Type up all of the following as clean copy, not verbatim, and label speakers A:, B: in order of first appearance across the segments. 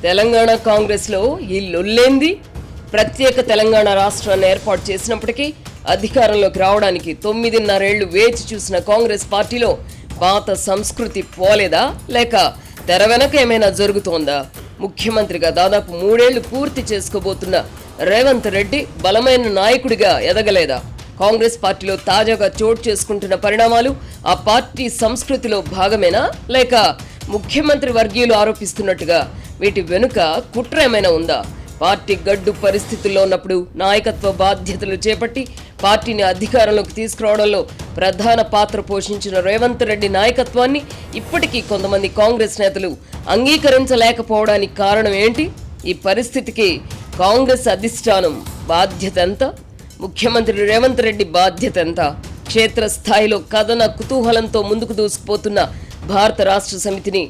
A: తెలంగాణ కాంగ్రెస్లో ఈ లొల్లేంది? ప్రత్యేక తెలంగాణ రాష్ట్రాన్ని ఏర్పాటు చేసినప్పటికీ అధికారంలోకి రావడానికి 9.5 ఏళ్లు వేచి చూసిన కాంగ్రెస్ పార్టీలో పాత సంస్కృతి పోలేదా, లేక తెర వెనక ఏమైనా జరుగుతోందా? ముఖ్యమంత్రిగా దాదాపు 3 ఏళ్లు పూర్తి చేసుకోబోతున్న రేవంత్ రెడ్డి బలమైన నాయకుడిగా ఎదగలేదా? కాంగ్రెస్ పార్టీలో తాజాగా చోటు చేసుకుంటున్న పరిణామాలు ఆ పార్టీ సంస్కృతిలో భాగమేనా, లేక ముఖ్యమంత్రి వర్గీయులు ఆరోపిస్తున్నట్టుగా వీటి వెనుక కుట్ర ఏమైనా ఉందా? పార్టీ గడ్డు పరిస్థితుల్లో ఉన్నప్పుడు నాయకత్వ బాధ్యతలు చేపట్టి పార్టీని అధికారంలోకి తీసుకురావడంలో ప్రధాన పాత్ర పోషించిన రేవంత్ రెడ్డి నాయకత్వాన్ని ఇప్పటికీ కొంతమంది కాంగ్రెస్ నేతలు అంగీకరించలేకపోవడానికి కారణం ఏంటి? ఈ పరిస్థితికి కాంగ్రెస్ అధిష్టానం బాధ్యత ఎంత? ముఖ్యమంత్రి రేవంత్ రెడ్డి బాధ్యత ఎంత? క్షేత్రస్థాయిలో కథన కుతూహలంతో ముందుకు దూసుకుపోతున్న భారత రాష్ట్ర సమితిని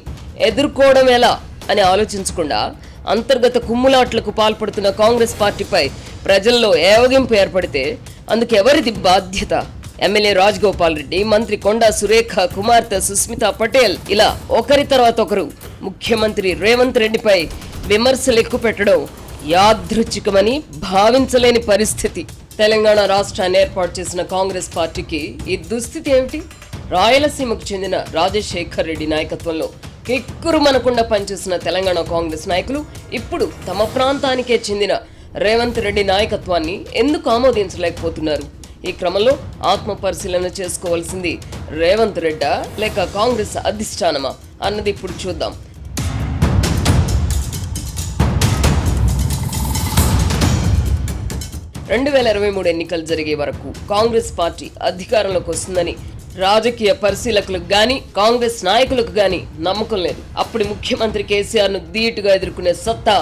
A: ఎదుర్కోవడం ఎలా అని ఆలోచించకుండా అంతర్గత కుమ్ములాట్లకు పాల్పడుతున్న కాంగ్రెస్ పార్టీపై ప్రజల్లో ఏవగింపు ఏర్పడితే అందుకు ఎవరిది బాధ్యత? ఎమ్మెల్యే రాజగోపాల్ రెడ్డి, మంత్రి కొండా సురేఖ కుమార్తె సుస్మితా పటేల్ ఇలా ఒకరి తర్వాత ఒకరు ముఖ్యమంత్రి రేవంత్ రెడ్డిపై విమర్శలు ఎక్కుపెట్టడం యాదృచ్ఛికమని భావించలేని పరిస్థితి. తెలంగాణ రాష్ట్రాన్ని ఏర్పాటు చేసిన కాంగ్రెస్ పార్టీకి ఈ దుస్థితి ఏమిటి? రాయలసీమకు చెందిన రాజశేఖర్ రెడ్డి నాయకత్వంలో కిక్కురుమనకుండా పనిచేసిన తెలంగాణ కాంగ్రెస్ నాయకులు ఇప్పుడు తమ ప్రాంతానికే చెందిన రేవంత్ రెడ్డి నాయకత్వాన్ని ఎందుకు ఆమోదించలేకపోతున్నారు? ఈ క్రమంలో ఆత్మ పరిశీలన చేసుకోవాల్సింది రేవంత్ రెడ్డా లేక కాంగ్రెస్ అధిష్టానమా అన్నది ఇప్పుడు చూద్దాం. రెండు 2023 ఎన్నికలు జరిగే వరకు కాంగ్రెస్ పార్టీ అధికారంలోకి వస్తుందని రాజకీయ పరిశీలకులకు గాని కాంగ్రెస్ నాయకులకు గాని నమ్మకం లేదు. అప్పుడు ముఖ్యమంత్రి కేసీఆర్ ను ధీటుగా ఎదుర్కొనే సత్తా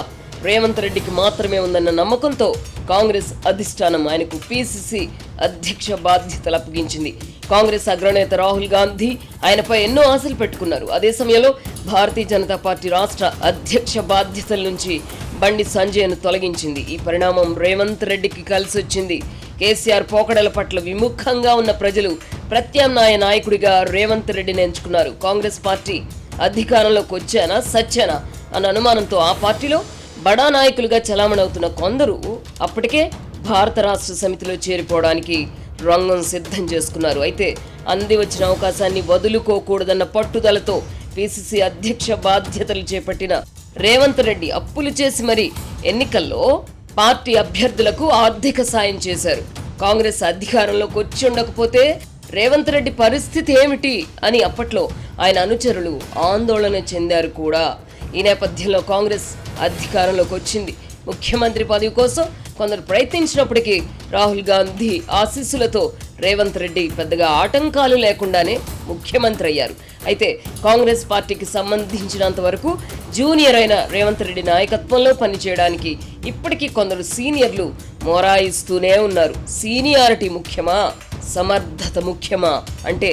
A: రేవంత్ రెడ్డికి మాత్రమే ఉందన్న నమ్మకంతో కాంగ్రెస్ అధిష్టానం ఆయనకు పిసిసి అధ్యక్ష బాధ్యతలు అప్పగించింది. కాంగ్రెస్ అగ్రనేత రాహుల్ గాంధీ ఆయనపై ఎన్నో ఆశలు పెట్టుకున్నారు. అదే సమయంలో భారతీయ జనతా పార్టీ రాష్ట్ర అధ్యక్ష బాధ్యతల నుంచి బండి సంజయ్ను తొలగించింది. ఈ పరిణామం రేవంత్ రెడ్డికి కలిసొచ్చింది. కేసీఆర్ పోకడల పట్ల విముఖంగా ఉన్న ప్రజలు ప్రత్యామ్నాయ నాయకుడిగా రేవంత్ రెడ్డిని ఎంచుకున్నారు. కాంగ్రెస్ పార్టీ అధికారంలోకి వచ్చానా సచ్చానా అన్న అనుమానంతో ఆ పార్టీలో బడా నాయకులుగా చలామణవుతున్న కొందరు అప్పటికే భారత రాష్ట్ర సమితిలో చేరిపోవడానికి రంగం సిద్ధం చేసుకున్నారు. అయితే అంది వచ్చిన అవకాశాన్ని వదులుకోకూడదన్న పట్టుదలతో పిసిసి అధ్యక్ష బాధ్యతలు చేపట్టిన రేవంత్ రెడ్డి అప్పులు చేసి మరి ఎన్నికల్లో పార్టీ అభ్యర్థులకు ఆర్థిక సాయం చేశారు. కాంగ్రెస్ అధికారంలోకి వచ్చి ఉండకపోతే రేవంత్ రెడ్డి పరిస్థితి ఏమిటి అని అప్పట్లో ఆయన అనుచరులు ఆందోళన చెందారు కూడా. ఈ నేపథ్యంలో కాంగ్రెస్ అధికారంలోకి వచ్చింది. ముఖ్యమంత్రి పదవి కోసం కొందరు ప్రయత్నించినప్పటికీ రాహుల్ గాంధీ ఆశీస్సులతో రేవంత్ రెడ్డి పెద్దగా ఆటంకాలు లేకుండానే ముఖ్యమంత్రి అయ్యారు. అయితే కాంగ్రెస్ పార్టీకి సంబంధించినంత వరకు జూనియర్ అయిన రేవంత్ రెడ్డి నాయకత్వంలో పనిచేయడానికి ఇప్పటికీ కొందరు సీనియర్లు మొరాయిస్తూనే ఉన్నారు. సీనియారిటీ ముఖ్యమా, సమర్థత ముఖ్యమా అంటే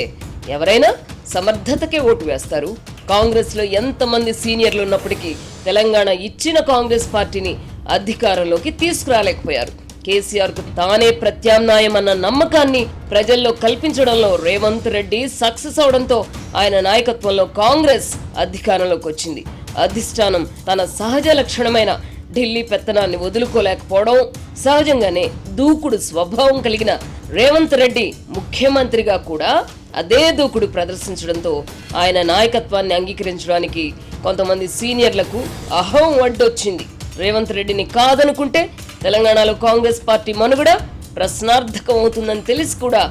A: ఎవరైనా సమర్థతకే ఓటు వేస్తారు. కాంగ్రెస్ లో ఎంతమంది సీనియర్లు ఉన్నప్పటికీ తెలంగాణ ఇచ్చిన కాంగ్రెస్ పార్టీని అధికారంలోకి తీసుకురాలేకపోయారు. కేసీఆర్ కు తానే ప్రత్యామ్నాయం అన్న నమ్మకాన్ని ప్రజల్లో కల్పించడంలో రేవంత్ రెడ్డి సక్సెస్ అవడంతో ఆయన నాయకత్వంలో కాంగ్రెస్ అధికారంలోకి వచ్చింది. అధిష్టానం తన సహజ లక్షణమైన ఢిల్లీ పెత్తనాన్ని వదులుకోలేకపోవడం, సహజంగానే దూకుడు స్వభావం కలిగిన రేవంత్ రెడ్డి ముఖ్యమంత్రిగా కూడా అదే దూకుడు ప్రదర్శించడంతో ఆయన నాయకత్వాన్ని అంగీకరించడానికి కొంతమంది సీనియర్లకు అహం అడ్డొచ్చింది. రేవంత్ రెడ్డిని కాదనుకుంటే తెలంగాణలో కాంగ్రెస్ పార్టీ మనుగడ ప్రశ్నార్థకం అవుతుందని తెలిసి కూడా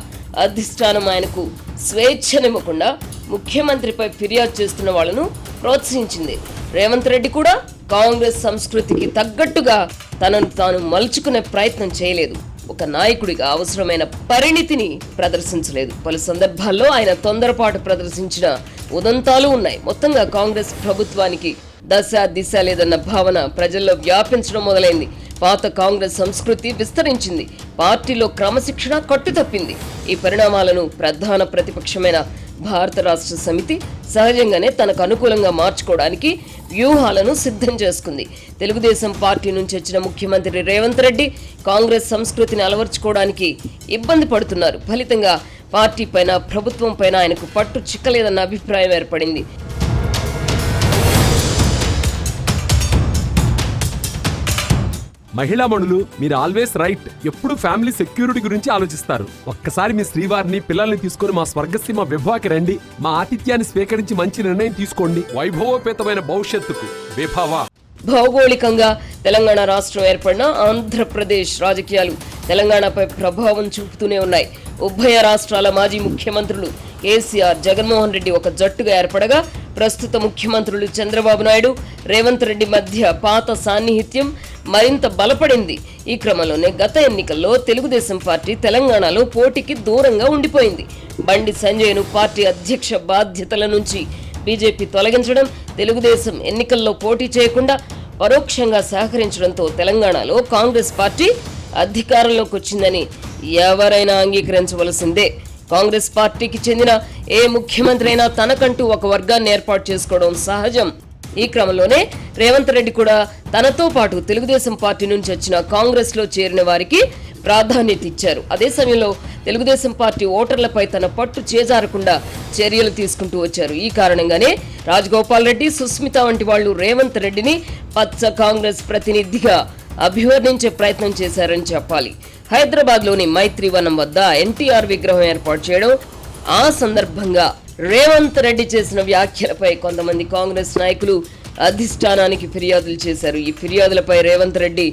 A: అధిష్టానం ఆయనకు స్వేచ్ఛనివ్వకుండా ముఖ్యమంత్రిపై ఫిర్యాదు చేస్తున్న వాళ్లను ప్రోత్సహించింది. రేవంత్ రెడ్డి కూడా కాంగ్రెస్ సంస్కృతికి తగ్గట్టుగా తనను తాను మలుచుకునే ప్రయత్నం చేయలేదు. ఒక నాయకుడిగా అవసరమైన పరిణితిని ప్రదర్శించలేదు. పలు సందర్భాల్లో ఆయన తొందరపాటు ప్రదర్శించిన ఉదంతాలు ఉన్నాయి. మొత్తంగా కాంగ్రెస్ ప్రభుత్వానికి దశ దిశ లేదన్న భావన ప్రజల్లో వ్యాపించడం మొదలైంది. పాత కాంగ్రెస్ సంస్కృతి విస్తరించింది. పార్టీలో క్రమశిక్షణ కట్టుతప్పింది. ఈ పరిణామాలను ప్రధాన ప్రతిపక్షమైన భారత రాష్ట్ర సమితి సహజంగానే తనకు అనుకూలంగా మార్చుకోవడానికి వ్యూహాలను సిద్ధం చేసుకుంది. తెలుగుదేశం పార్టీ నుంచి వచ్చిన ముఖ్యమంత్రి రేవంత్ రెడ్డి కాంగ్రెస్ సంస్కృతిని అలవర్చుకోవడానికి ఇబ్బంది పడుతున్నారు. ఫలితంగా పార్టీ పైన ప్రభుత్వం పైన ఆయనకు పట్టు చిక్కలేదన్న అభిప్రాయం ఏర్పడింది.
B: మహిళా మణులు, మీరు ఆల్వేస్ రైట్. ఎప్పుడు ఫ్యామిలీ సెక్యూరిటీ గురించి ఆలోచిస్తారు. ఒక్కసారి మీ శ్రీవారిని, పిల్లల్ని తీసుకుని మా స్వర్గసీమ విభాకి రండి. మా ఆతిథ్యాన్ని స్వీకరించి మంచి నిర్ణయం తీసుకోండి. వైభవోపేతమైన భవిష్యత్తుకు విభావా.
A: భౌగోళికంగా తెలంగాణ రాష్ట్రం ఏర్పడిన ఆంధ్రప్రదేశ్ రాజకీయాలు తెలంగాణపై ప్రభావం చూపుతూనే ఉన్నాయి. ఉభయ రాష్ట్రాల మాజీ ముఖ్యమంత్రులు కేసీఆర్, జగన్మోహన్ రెడ్డి ఒక జట్టుగా ఏర్పడగా ప్రస్తుత ముఖ్యమంత్రులు చంద్రబాబు నాయుడు, రేవంత్ రెడ్డి మధ్య పాత సాన్నిహిత్యం మరింత బలపడింది. ఈ క్రమంలోనే గత ఎన్నికల్లో తెలుగుదేశం పార్టీ తెలంగాణలో పోటీకి దూరంగా ఉండిపోయింది. బండి సంజయ్ను పార్టీ అధ్యక్ష బాధ్యతల నుంచి బీజేపీ తొలగించడం, తెలుగుదేశం ఎన్నికల్లో పోటీ చేయకుండా పరోక్షంగా సహకరించడంతో తెలంగాణలో కాంగ్రెస్ పార్టీ అధికారంలోకి వచ్చిందని ఎవరైనా అంగీకరించవలసిందే. కాంగ్రెస్ పార్టీకి చెందిన ఏ ముఖ్యమంత్రి అయినా తనకంటూ ఒక వర్గాన్ని ఏర్పాటు చేసుకోవడం సహజం. ఈ క్రమంలోనే రేవంత్ రెడ్డి కూడా తనతో పాటు తెలుగుదేశం పార్టీ నుంచి వచ్చిన కాంగ్రెస్ లో చేరిన వారికి ప్రాధాన్యత ఇచ్చారు. అదే సమయంలో తెలుగుదేశం పార్టీ ఓటర్లపై తన పట్టు చేజారకుండా చర్యలు తీసుకుంటూ వచ్చారు. ఈ కారణంగానే రాజగోపాల్ రెడ్డి, సుస్మిత వంటి వాళ్లు రేవంత్ రెడ్డిని పచ్చ కాంగ్రెస్ ప్రతినిధిగా అభివర్ణించే ప్రయత్నం చేశారని చెప్పాలి. హైదరాబాద్ లోని మైత్రివనం వద్ద ఎన్టీఆర్ విగ్రహం ఏర్పాటు చేయడం, ఆ సందర్భంగా రేవంత్ రెడ్డి చేసిన వ్యాఖ్యలపై కొంతమంది కాంగ్రెస్ నాయకులు అధిష్టానానికి ఫిర్యాదులు చేశారు. ఈ ఫిర్యాదులపై రేవంత్ రెడ్డి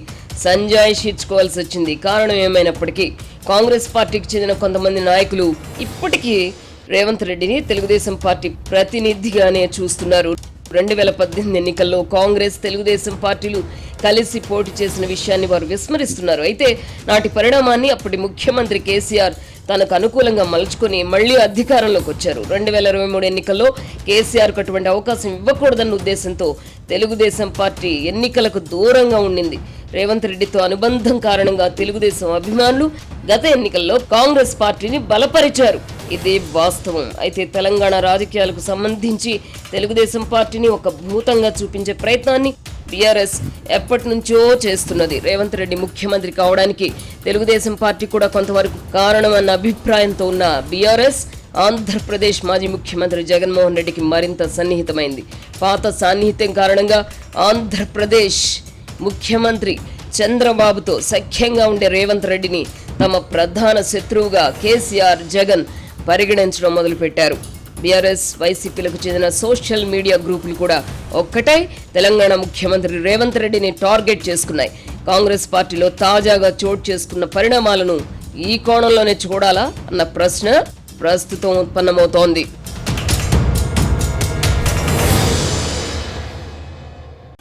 A: సంజాయిషి ఇచ్చుకోవాల్సి వచ్చింది. కారణం ఏమైనప్పటికీ కాంగ్రెస్ పార్టీకి చెందిన కొంతమంది నాయకులు ఇప్పటికీ రేవంత్ రెడ్డిని తెలుగుదేశం పార్టీ ప్రతినిధిగానే చూస్తున్నారు. 2018 ఎన్నికల్లో కాంగ్రెస్, తెలుగుదేశం పార్టీలు కలిసి పోటీ చేసిన విషయాన్ని వారు విస్మరిస్తున్నారు. అయితే నాటి పరిణామాన్ని అప్పటి ముఖ్యమంత్రి కేసీఆర్ తనకు అనుకూలంగా మలుచుకొని మళ్లీ అధికారంలోకి వచ్చారు. 2023 ఎన్నికల్లో కేసీఆర్కు అటువంటి అవకాశం ఇవ్వకూడదన్న ఉద్దేశంతో తెలుగుదేశం పార్టీ ఎన్నికలకు దూరంగా ఉండింది. రేవంత్ రెడ్డితో అనుబంధం కారణంగా తెలుగుదేశం అభిమానులు గత ఎన్నికల్లో కాంగ్రెస్ పార్టీని బలపరిచారు. ఇదే వాస్తవం. అయితే తెలంగాణ రాజకీయాలకు సంబంధించి తెలుగుదేశం పార్టీని ఒక భూతంగా చూపించే ప్రయత్నాన్ని బీఆర్ఎస్ ఎప్పటి నుంచో చేస్తున్నది. రేవంత్ రెడ్డి ముఖ్యమంత్రి కావడానికి తెలుగుదేశం పార్టీ కూడా కొంతవరకు కారణమన్న అభిప్రాయంతో ఉన్న బీఆర్ఎస్ ఆంధ్రప్రదేశ్ మాజీ ముఖ్యమంత్రి జగన్మోహన్ రెడ్డికి మరింత సన్నిహితమైంది. పాత సాన్నిహిత్యం కారణంగా ఆంధ్రప్రదేశ్ ముఖ్యమంత్రి చంద్రబాబుతో సఖ్యంగా ఉండే రేవంత్ రెడ్డిని తమ ప్రధాన శత్రువుగా కేసీఆర్, జగన్ పరిగణించడం మొదలుపెట్టారు. బీఆర్ఎస్, వైసీపీలకు చెందిన సోషల్ మీడియా గ్రూపులు కూడా ఒక్కటై తెలంగాణ ముఖ్యమంత్రి రేవంత్ రెడ్డిని టార్గెట్ చేసుకున్నాయి. కాంగ్రెస్ పార్టీలో తాజాగా చోటు చేసుకున్న పరిణామాలను ఈ కోణంలోనే చూడాలా అన్న ప్రశ్న ప్రస్తుతం ఉత్పన్నమవుతోంది.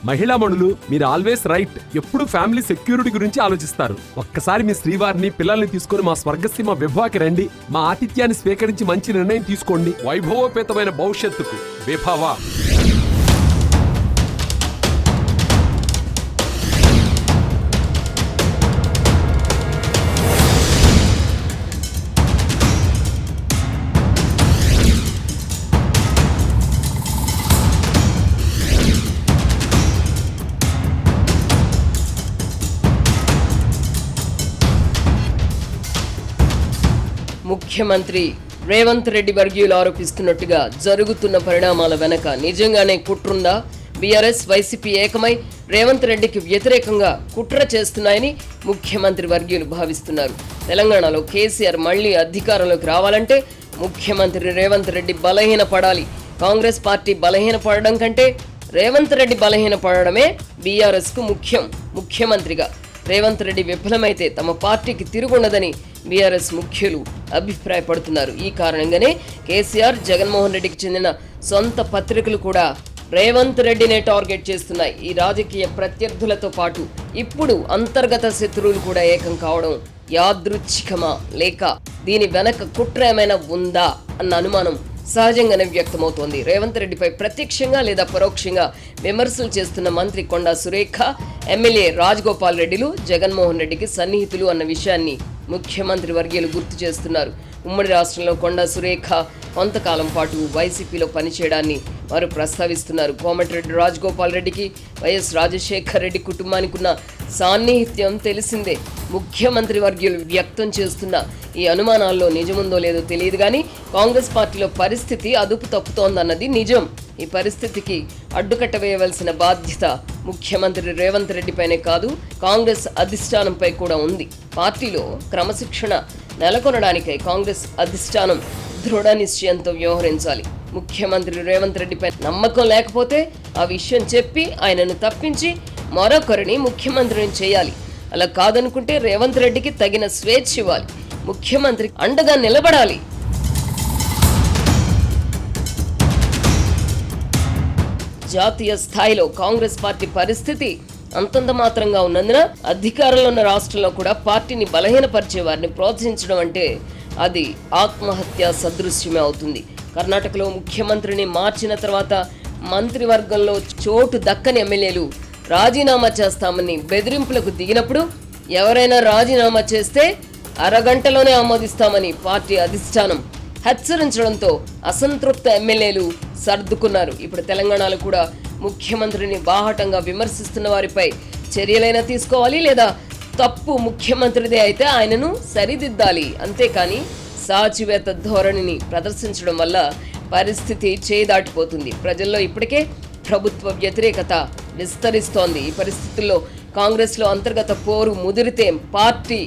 B: మహిళా మణులు, మీరు ఆల్వేస్ రైట్. ఎప్పుడు ఫ్యామిలీ సెక్యూరిటీ గురించి ఆలోచిస్తారు. ఒక్కసారి మీ శ్రీవారిని, పిల్లల్ని తీసుకుని మా స్వర్గసీమ విభాకి రండి. మా ఆతిథ్యాన్ని స్వీకరించి మంచి నిర్ణయం తీసుకోండి. వైభవోపేతమైన భవిష్యత్తుకు విభావా.
A: ముఖ్యమంత్రి రేవంత్ రెడ్డి వర్గీయులు ఆరోపిస్తున్నట్టుగా జరుగుతున్న పరిణామాల వెనక నిజంగానే కుట్రుందా? బీఆర్ఎస్, వైసీపీ ఏకమై రేవంత్ రెడ్డికి వ్యతిరేకంగా కుట్ర చేస్తున్నాయని ముఖ్యమంత్రి వర్గీయులు భావిస్తున్నారు. తెలంగాణలో కేసీఆర్ మళ్లీ అధికారంలోకి రావాలంటే ముఖ్యమంత్రి రేవంత్ రెడ్డి బలహీన పడాలి. కాంగ్రెస్ పార్టీ బలహీన పడడం కంటే రేవంత్ రెడ్డి బలహీన పడడమే బీఆర్ఎస్ కు ముఖ్యం. ముఖ్యమంత్రిగా రేవంత్ రెడ్డి విఫలమైతే తమ పార్టీకి తిరుగుండదని బీఆర్ఎస్ ముఖ్యులు అభిప్రాయపడుతున్నారు. ఈ కారణంగానే కేసీఆర్, జగన్మోహన్ రెడ్డికి చెందిన సొంత పత్రికలు కూడా రేవంత్ రెడ్డినే టార్గెట్ చేస్తున్నాయి. ఈ రాజకీయ ప్రత్యర్థులతో పాటు ఇప్పుడు అంతర్గత శత్రువులు కూడా ఏకం కావడం యాదృచ్ఛికమా, లేక దీని వెనక కుట్ర ఏమైనా ఉందా అన్న అనుమానం సహజంగానే వ్యక్తమవుతోంది. రేవంత్ రెడ్డిపై ప్రత్యక్షంగా లేదా పరోక్షంగా విమర్శలు చేస్తున్న మంత్రి కొండా సురేఖ, ఎమ్మెల్యే రాజగోపాల్ రెడ్డిలు జగన్మోహన్ రెడ్డికి సన్నిహితులు అన్న విషయాన్ని ముఖ్యమంత్రి వర్గీయులు గుర్తు చేస్తున్నారు. ఉమ్మడి రాష్ట్రంలో కొండా సురేఖ కొంతకాలం పాటు వైసీపీలో పనిచేయడాన్ని వారు ప్రస్తావిస్తున్నారు. కోమటిరెడ్డి రాజగోపాల్ రెడ్డికి వైఎస్ రాజశేఖర్ రెడ్డి కుటుంబానికి ఉన్న సాన్నిహిత్యం తెలిసిందే. ముఖ్యమంత్రి వర్గీయులు వ్యక్తం చేస్తున్న ఈ అనుమానాల్లో నిజముందో లేదో తెలియదు కానీ కాంగ్రెస్ పార్టీలో పరిస్థితి అదుపు తప్పుతోందన్నది నిజం. ఈ పరిస్థితికి అడ్డుకట్ట వేయవలసిన బాధ్యత ముఖ్యమంత్రి రేవంత్ రెడ్డిపైనే కాదు, కాంగ్రెస్ అధిష్టానంపై కూడా ఉంది. పార్టీలో క్రమశిక్షణ నెలకొనడానికై కాంగ్రెస్ అధిష్టానం దృఢ నిశ్చయంతో వ్యవహరించాలి. ముఖ్యమంత్రి రేవంత్ రెడ్డిపై నమ్మకం లేకపోతే ఆ విషయం చెప్పి ఆయనను తప్పించి మరొకరిని ముఖ్యమంత్రిని చేయాలి. అలా కాదనుకుంటే రేవంత్ రెడ్డికి తగిన స్వేచ్ఛ ఇవ్వాలి. ముఖ్యమంత్రి అండగా నిలబడాలి. జాతీయ స్థాయిలో కాంగ్రెస్ పార్టీ పరిస్థితి అంతంత మాత్రంగా ఉన్నందున అధికారంలో ఉన్న రాష్ట్రంలో కూడా పార్టీని బలహీనపరిచే వారిని ప్రోత్సహించడం అంటే అది ఆత్మహత్య సదృశ్యమే అవుతుంది. కర్ణాటకలో ముఖ్యమంత్రిని మార్చిన తర్వాత మంత్రివర్గంలో చోటు దక్కని ఎమ్మెల్యేలు రాజీనామా చేస్తామని బెదిరింపులకు దిగినప్పుడు ఎవరైనా రాజీనామా చేస్తే అరగంటలోనే ఆమోదిస్తామని పార్టీ అధిష్టానం హెచ్చరించడంతో అసంతృప్త ఎమ్మెల్యేలు సర్దుకున్నారు. ఇప్పుడు తెలంగాణలో కూడా ముఖ్యమంత్రిని బాహటంగా విమర్శిస్తున్న వారిపై చర్యలైనా తీసుకోవాలి, లేదా తప్పు ముఖ్యమంత్రిదే అయితే ఆయనను సరిదిద్దాలి. అంతేకాని సాచివేత ధోరణిని ప్రదర్శించడం వల్ల పరిస్థితి చేదాటిపోతుంది. ప్రజల్లో ఇప్పటికే ప్రభుత్వ వ్యతిరేకత విస్తరిస్తోంది. ఈ పరిస్థితుల్లో కాంగ్రెస్లో అంతర్గత పోరు ముదిరితే పార్టీ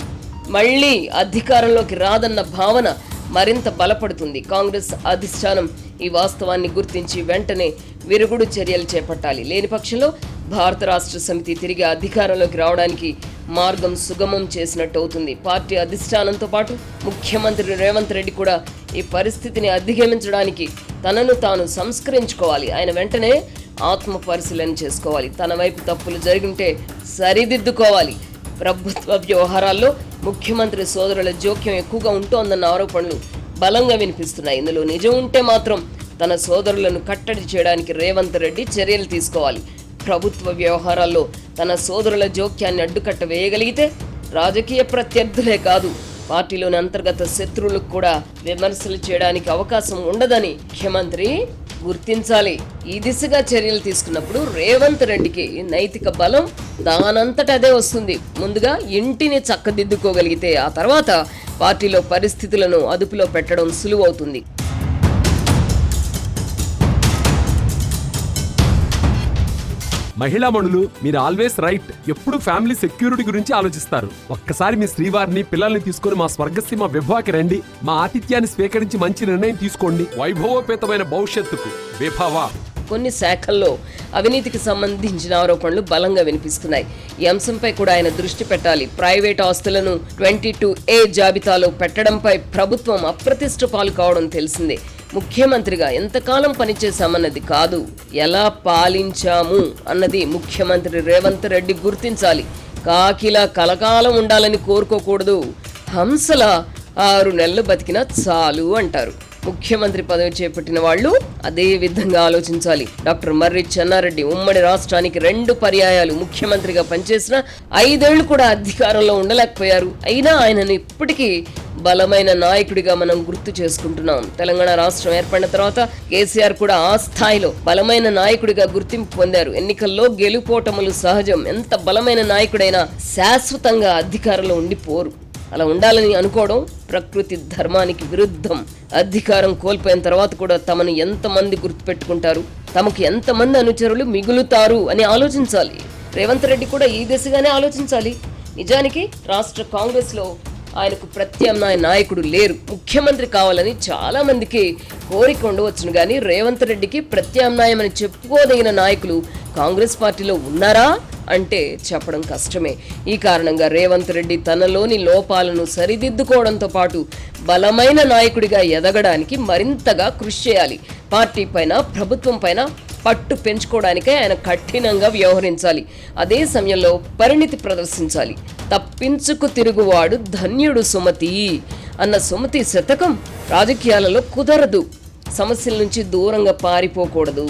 A: మళ్లీ అధికారంలోకి రాదన్న భావన మరింత బలపడుతుంది. కాంగ్రెస్ అధిష్టానం ఈ వాస్తవాన్ని గుర్తించి వెంటనే విరుగుడు చర్యలు చేపట్టాలి. లేని పక్షంలో భారత రాష్ట్ర సమితి తిరిగి అధికారంలోకి రావడానికి మార్గం సుగమం చేసినట్టు అవుతుంది. పార్టీ అధిష్టానంతో పాటు ముఖ్యమంత్రి రేవంత్ రెడ్డి కూడా ఈ పరిస్థితిని అధిగమించడానికి తనను తాను సంస్కరించుకోవాలి. ఆయన వెంటనే ఆత్మ పరిశీలన చేసుకోవాలి. తన వైపు తప్పులు జరిగింటే సరిదిద్దుకోవాలి. ప్రభుత్వ వ్యవహారాల్లో ముఖ్యమంత్రి సోదరుల జోక్యం ఎక్కువగా ఉంటోందన్న ఆరోపణలు బలంగా వినిపిస్తున్నాయి. ఇందులో నిజం ఉంటే మాత్రం తన సోదరులను కట్టడి చేయడానికి రేవంత్ రెడ్డి చర్యలు తీసుకోవాలి. ప్రభుత్వ వ్యవహారాల్లో తన సోదరుల జోక్యాన్ని అడ్డుకట్ట వేయగలిగితే రాజకీయ ప్రత్యర్థులే కాదు, పార్టీలోని అంతర్గత శత్రువులకు కూడా విమర్శలు చేయడానికి అవకాశం ఉండదని ముఖ్యమంత్రి గుర్తించాలి. ఈ దిశగా చర్యలు తీసుకున్నప్పుడు రేవంత్ రెడ్డికి నైతిక బలం దానంతట అదే వస్తుంది. ముందుగా ఇంటిని చక్కదిద్దుకోగలిగితే ఆ తర్వాత పార్టీలో పరిస్థితులను అదుపులో పెట్టడం సులువవుతుంది.
B: మహిళా మణులు, మీరు ఆల్వేస్ రైట్. ఎప్పుడు ఫ్యామిలీ సెక్యూరిటీ గురించి ఆలోచిస్తారు. ఒక్కసారి మీ శ్రీవారిని పిల్లల్ని తీసుకుని మా స్వర్గసీమ విభాకి రండి. మా ఆతిథ్యాన్ని స్వీకరించి మంచి నిర్ణయం తీసుకోండి. వైభవోపేతమైన భవిష్యత్తుకు విభవ.
A: కొన్ని శాఖల్లో అవినీతికి సంబంధించిన ఆరోపణలు బలంగా వినిపిస్తున్నాయి. ఈ అంశంపై కూడా ఆయన దృష్టి పెట్టాలి. ప్రైవేట్ ఆస్తులను 22A జాబితాలో పెట్టడంపై ప్రభుత్వం అప్రతిష్ట పాలు కావడం తెలిసిందే. ముఖ్యమంత్రిగా ఎంతకాలం పనిచేశామన్నది కాదు, ఎలా పాలించాము అన్నది ముఖ్యమంత్రి రేవంత్ రెడ్డి గుర్తించాలి. కాకిలా కలకాలం ఉండాలని కోరుకోకూడదు. హంసలా 6 నెలలు బతికినా చాలు అంటారు. ముఖ్యమంత్రి పదవి చేపట్టిన వాళ్ళు అదే విధంగా ఆలోచించాలి. డాక్టర్ మర్రి చెన్నారెడ్డి ఉమ్మడి రాష్ట్రానికి 2 పర్యాయాలు ముఖ్యమంత్రిగా పనిచేసిన 5 ఏళ్లు కూడా అధికారంలో ఉండలేకపోయారు. అయినా ఆయనను ఇప్పటికీ బలమైన నాయకుడిగా మనం గుర్తు చేసుకుంటున్నాం. తెలంగాణ రాష్ట్రం ఏర్పడిన తర్వాత కేసీఆర్ కూడా ఆ స్థాయిలో బలమైన నాయకుడిగా గుర్తింపు పొందారు. ఎన్నికల్లో గెలుపోటములు సహజం. ఎంత బలమైన నాయకుడైనా శాశ్వతంగా అధికారంలో ఉండిపోరు. అలా ఉండాలని అనుకోవడం ప్రకృతి ధర్మానికి విరుద్ధం. అధికారం కోల్పోయిన తర్వాత కూడా తమను ఎంతమంది గుర్తుపెట్టుకుంటారు, తమకు ఎంతమంది అనుచరులు మిగులుతారు అని ఆలోచించాలి. రేవంత్ రెడ్డి కూడా ఈ దిశగానే ఆలోచించాలి. నిజానికి రాష్ట్ర కాంగ్రెస్లో ఆయనకు ప్రత్యామ్నాయ నాయకుడు లేరు. ముఖ్యమంత్రి కావాలని చాలా మందికి కోరిక ఉండవచ్చును కానీ రేవంత్ రెడ్డికి ప్రత్యామ్నాయం అని చెప్పుకోదగిన నాయకులు కాంగ్రెస్ పార్టీలో ఉన్నారా అంటే చెప్పడం కష్టమే. ఈ కారణంగా రేవంత్ రెడ్డి తనలోని లోపాలను సరిదిద్దుకోవడంతో పాటు బలమైన నాయకుడిగా ఎదగడానికి మరింతగా కృషి చేయాలి. పార్టీ పైన, ప్రభుత్వం పైన పట్టు పెంచుకోవడానికే ఆయన కఠినంగా వ్యవహరించాలి. అదే సమయంలో పరిణితి ప్రదర్శించాలి. తప్పించుకు తిరుగువాడు ధన్యుడు సుమతి అన్న సుమతి శతకం రాజకీయాలలో కుదరదు. సమస్యల నుంచి దూరంగా పారిపోకూడదు.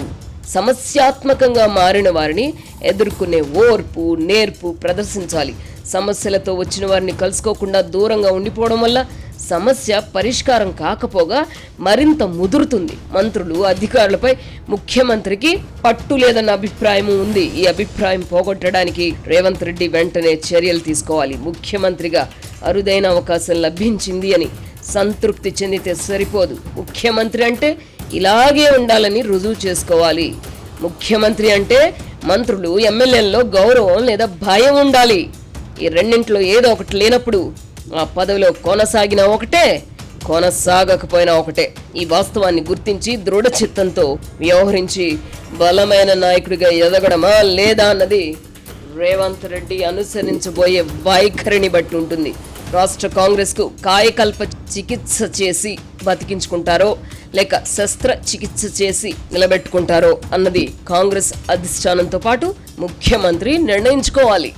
A: సమస్యాత్మకంగా మారిన వారిని ఎదుర్కొనే ఓర్పు, నేర్పు ప్రదర్శించాలి. సమస్యలతో వచ్చిన వారిని కలుసుకోకుండా దూరంగా ఉండిపోవడం వల్ల సమస్య పరిష్కారం కాకపోగా మరింత ముదురుతుంది. మంత్రులు, అధికారులపై ముఖ్యమంత్రికి పట్టు లేదన్న అభిప్రాయం ఉంది. ఈ అభిప్రాయం పోగొట్టడానికి రేవంత్ రెడ్డి వెంటనే చర్యలు తీసుకోవాలి. ముఖ్యమంత్రిగా అరుదైన అవకాశం లభించింది అని సంతృప్తి చెందితే సరిపోదు. ముఖ్యమంత్రి అంటే ఇలాగే ఉండాలని రుజువు చేసుకోవాలి. ముఖ్యమంత్రి అంటే మంత్రులు ఎమ్మెల్యేల్లో గౌరవం లేదా భయం ఉండాలి. ఈ రెండింటిలో ఏదో ఒకటి లేనప్పుడు ఆ పదవిలో కొనసాగినా ఒకటే, కొనసాగకపోయినా ఒకటే. ఈ వాస్తవాన్ని గుర్తించి దృఢ చిత్తంతో వ్యవహరించి బలమైన నాయకుడిగా ఎదగడమా లేదా అన్నది రేవంత్ రెడ్డి అనుసరించబోయే వైఖరిని బట్టి ఉంటుంది. రాష్ట్ర కాంగ్రెస్ కు కాయకల్ప చికిత్స చేసి బతికించుకుంటారో లేక శస్త్ర చికిత్స చేసి నిలబెట్టుకుంటారో అన్నది కాంగ్రెస్ అధిష్టానంతో పాటు ముఖ్యమంత్రి నిర్ణయించుకోవాలి.